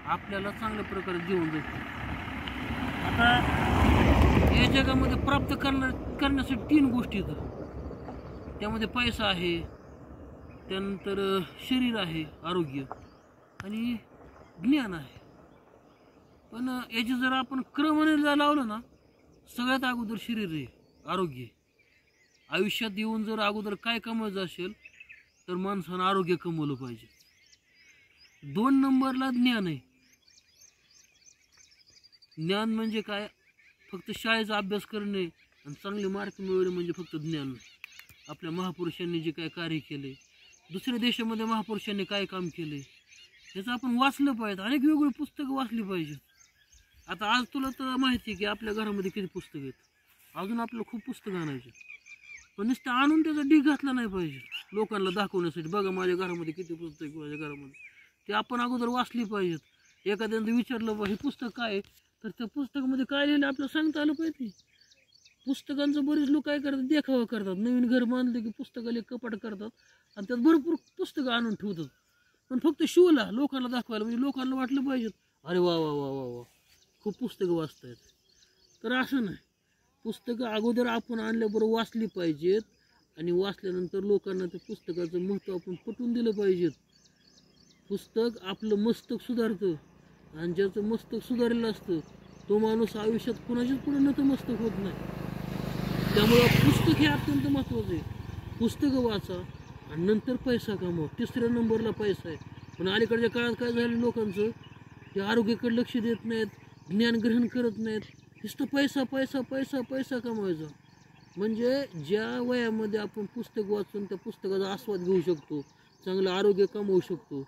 आपल्याला चांगल्या प्रकारे जीवन जगतो. आता या जगामध्ये प्राप्त करण्यासाठी 3 गोष्टी आहेत. त्यामध्ये पैसा आहे, त्यानंतर शरीर आहे, आरोग्य, आणि ज्ञान आहे. पण याचे जर आपण क्रमाने लावलं ना, सगळ्यात अगोदर शरीर आहे, आरोग्य. आयुष्यात येऊन जर अगोदर काय कमवायचं असेल तर माणसानं आरोग्य कमवलं पाहिजे. 2 नंबरला ज्ञान आहे. ज्ञान म्हणजे काय? फक्त शाळेचा अभ्यास करणे आणि चांगले मार्क मिळवणे म्हणजे फक्त ज्ञान नाही. आपल्या महापुरुषांनी जे काय कार्य केले, दुसऱ्या देशामध्ये महापुरुषांनी काय काम केले, त्याचं आपण वाचलं पाहिजे. अनेक वेगवेगळी पुस्तकं वाचली पाहिजेत. आता आज तुला तर माहिती आहे की आपल्या घरामध्ये किती पुस्तकं आहेत. अजून आपल्याला खूप पुस्तकं आणायची, पण नुसतं आणून त्याचा ढीग घातला नाही पाहिजे लोकांना दाखवण्यासाठी. बघा माझ्या घरामध्ये किती पुस्तक, माझ्या घरामध्ये, ते आपण अगोदर वाचली पाहिजेत. एखाद्याने विचारलं बा हे पुस्तक काय आहे, तर त्या पुस्तकामध्ये काय लिहिलं आपल्याला सांगता आलं पाहिजे. पुस्तकांचं बरेच लोक काय करतात, देखावा करतात. नवीन घर बांधले की पुस्तकाला कपाट करतात आणि त्यात भरपूर पुस्तकं आणून ठेवतात, पण फक्त शोला लोकांना दाखवायला, म्हणजे लोकांना वाटलं पाहिजे अरे वा वा वा वा वा खूप पुस्तकं वाचतायत. तर असं नाही. पुस्तकं अगोदर आपण आणल्याबरोबर वाचली पाहिजेत आणि वाचल्यानंतर लोकांना त्या पुस्तकाचं महत्त्व आपण पटवून दिलं पाहिजेत. पुस्तक आपलं मस्तक सुधारतं, आणि ज्याचं मस्तक सुधारलेलं असतं तो माणूस आयुष्यात कुणाच्याच पुढे नतमस्तक होत नाही. त्यामुळं पुस्तक हे अत्यंत महत्त्वाचं आहे. पुस्तकं वाचा आणि नंतर पैसा कमवा. 3ऱ्या नंबरला पैसा आहे. पण अलीकडच्या काळात काय झालं, लोकांचं हे आरोग्याकडे लक्ष देत नाहीत, ज्ञान ग्रहण करत नाहीत. नुसतं पैसा पैसा पैसा पैसा कमवायचा. म्हणजे ज्या वयामध्ये आपण पुस्तक वाचून त्या पुस्तकाचा आस्वाद घेऊ शकतो, चांगलं आरोग्य कमवू शकतो,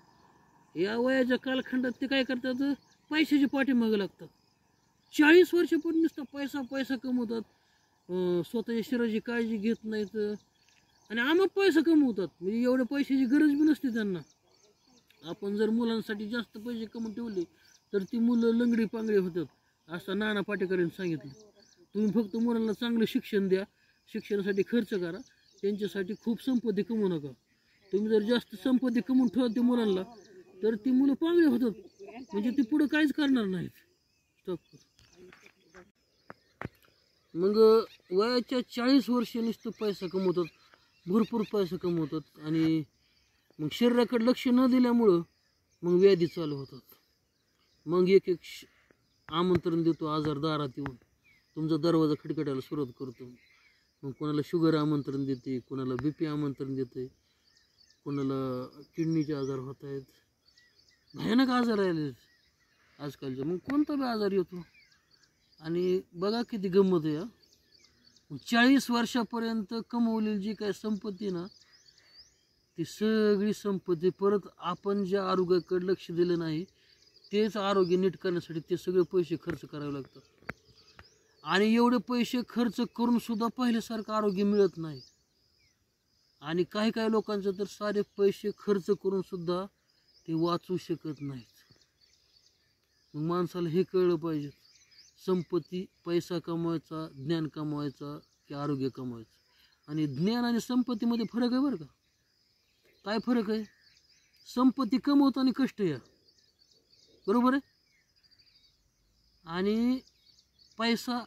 या वयाच्या कालखंडात ते काय करतात, पैशाची पाठीमागे लागतात. 40 वर्षापूर्वी नुसतं पैसा पैसा कमवतात, स्वतःच्या शरीराची काळजी घेत नाहीत आणि आम्हाला पैसा कमवतात. म्हणजे एवढ्या पैशाची गरज बी नसते त्यांना. आपण जर मुलांसाठी जास्त पैसे कमवून ठेवले तर ती मुलं लंगडी पांगडी होतात, असं नाना पाटेकरांनी सांगितलं. तुम्ही फक्त मुलांना चांगलं शिक्षण द्या, शिक्षणासाठी खर्च करा, त्यांच्यासाठी खूप संपत्ती कमवू नका. तुम्ही जर जास्त संपत्ती कमवून ठेवा ते मुलांना, तर ती मुलं पांगळे होतात, म्हणजे ती पुढं काहीच करणार नाहीत. स्टॉप. मग वयाच्या 40 वर्ष नुसतं पैसा कमवतात, भरपूर पैसा कमवतात, आणि मग शरीराकडे लक्ष न दिल्यामुळं मग व्याधी चालू होतात. मग एक एक आमंत्रण देतो आजार दारात येऊन, तुमचा दरवाजा खटखटायला सुरुवात करतो. मग कोणाला शुगर आमंत्रण देते, कोणाला BP आमंत्रण देते, कोणाला किडनीचे आजार होत आहेत, भयानक आजार आले आजकालचे. मग कोणता बी आजार येतो. आणि बघा किती गंमत आहे. 40 वर्षापर्यंत कमवलेली जी काय संपत्ती ना, ती सगळी संपत्ती परत आपण ज्या आरोग्याकडे लक्ष दिलं नाही, तेच आरोग्य नीट करण्यासाठी ते सगळे पैसे खर्च करावे लागतात. आणि एवढे पैसे खर्च करून सुद्धा पहिल्यासारखं आरोग्य मिळत नाही. आणि काही काही लोकांचं तर सारे पैसे खर्च करून सुद्धा ते वाचू शकत नाहीत. मग माणसाला हे कळलं पाहिजे, संपत्ती पैसा कमवायचा, ज्ञान कमवायचा की आरोग्य कमवायचं. आणि ज्ञान आणि संपत्तीमध्ये फरक आहे बरं का. काय फरक आहे? संपत्ती कमवताना कष्ट या, बरोबर आहे, आणि पैसा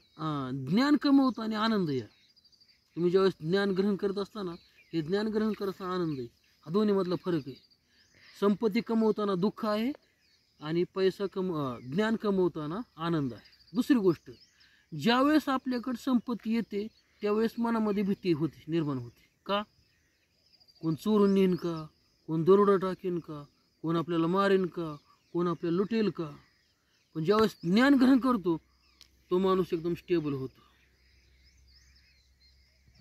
ज्ञान कमवताना आनंद या. तुम्ही ज्यावेळेस ज्ञान ग्रहण करत असताना, हे ज्ञान ग्रहण करताना आनंद आहे. हा दोन्हीमधला फरक आहे. संपत्ती कमवताना दुःख आहे आणि ज्ञान कमवताना आनंद आहे. दुसरी गोष्ट, ज्यावेळेस आपल्याकडे संपत्ती येते त्यावेळेस मनामध्ये भीती होते, निर्माण होते. का? कोण चोरून नेईन का, कोण दरोडा टाकेन का, कोण आपल्याला मारेन का, कोण आपल्याला लुटेल का. पण ज्यावेळेस ज्ञान ग्रहण करतो तो माणूस एकदम स्टेबल होतो.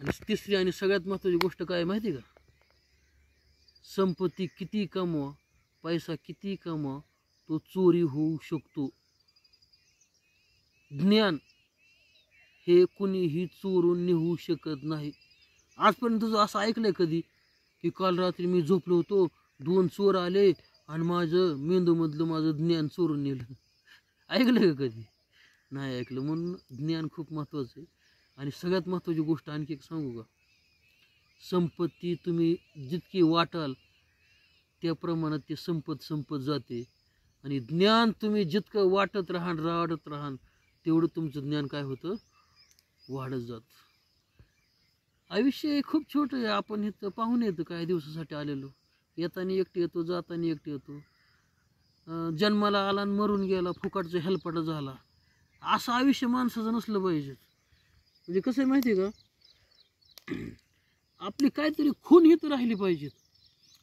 आणि तिसरी आणि सगळ्यात महत्त्वाची गोष्ट काय माहिती आहे का? संपत्ती किती कमवा, पैसा किती कमवा, तो चोरी होऊ शकतो. ज्ञान हे कुणीही चोरून नेऊ शकत नाही. आजपर्यंत तुझं असं ऐकलंय कधी की काल रात्री मी झोपलो होतो, 2 चोर आले आणि माझं मेंदूमधलं माझं ज्ञान चोरून नेलं? ऐकलं का कधी? नाही ऐकलं. म्हणून ज्ञान खूप महत्त्वाचं आहे. आणि सगळ्यात महत्त्वाची गोष्ट आणखी एक सांगू का? संपत्ती तुम्ही जितकी वाटाल त्या प्रमाणात ती संपत जाते. आणि ज्ञान तुम्ही जितकं वाटत राहण तेवढं तुमचं ज्ञान काय होतं, वाढत जातं. आयुष्य खूप छोटं आहे. आपण इथं पाहून येतो काही दिवसासाठी आलेलो, येताना एकटे येतो, जाताना एकटे येतो. जन्माला आला आणि मरून गेला, फुकटचा हेलपाटा झाला. असं आयुष्य माणसाचं नसलं पाहिजे. म्हणजे कसं आहे माहिती आहे का, आपली काहीतरी खून ही तर राहिली पाहिजे.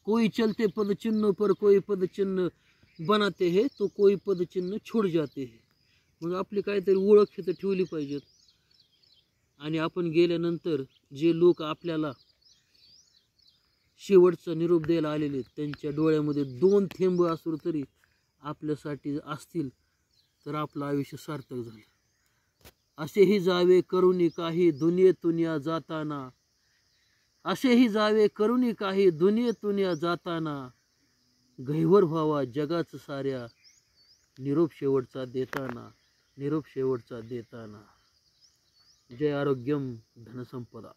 कोई चलते पद चिन्ह पर कोई पद चिन्ह बनाते है तो कोई पद चिन्ह छोड जाते है. मग आपली काहीतरी ओळख ही तर ठेवली पाहिजेत. आणि आपण गेल्यानंतर जे लोक आपल्याला शेवटचा निरोप द्यायला आलेले, त्यांच्या डोळ्यामध्ये 2 थेंब असू तरी आपल्यासाठी असतील तर आपलं आयुष्य सार्थक झालं. असेही जावे करुणी काही दुनियेतून या जाताना, असेही जावे करुणी काही दुनियेतून या जाताना, गहिवर व्हावा जगाच साऱ्या निरोप शेवटचा देताना, निरोप शेवटचा देताना. जय आरोग्यम धनसंपदा.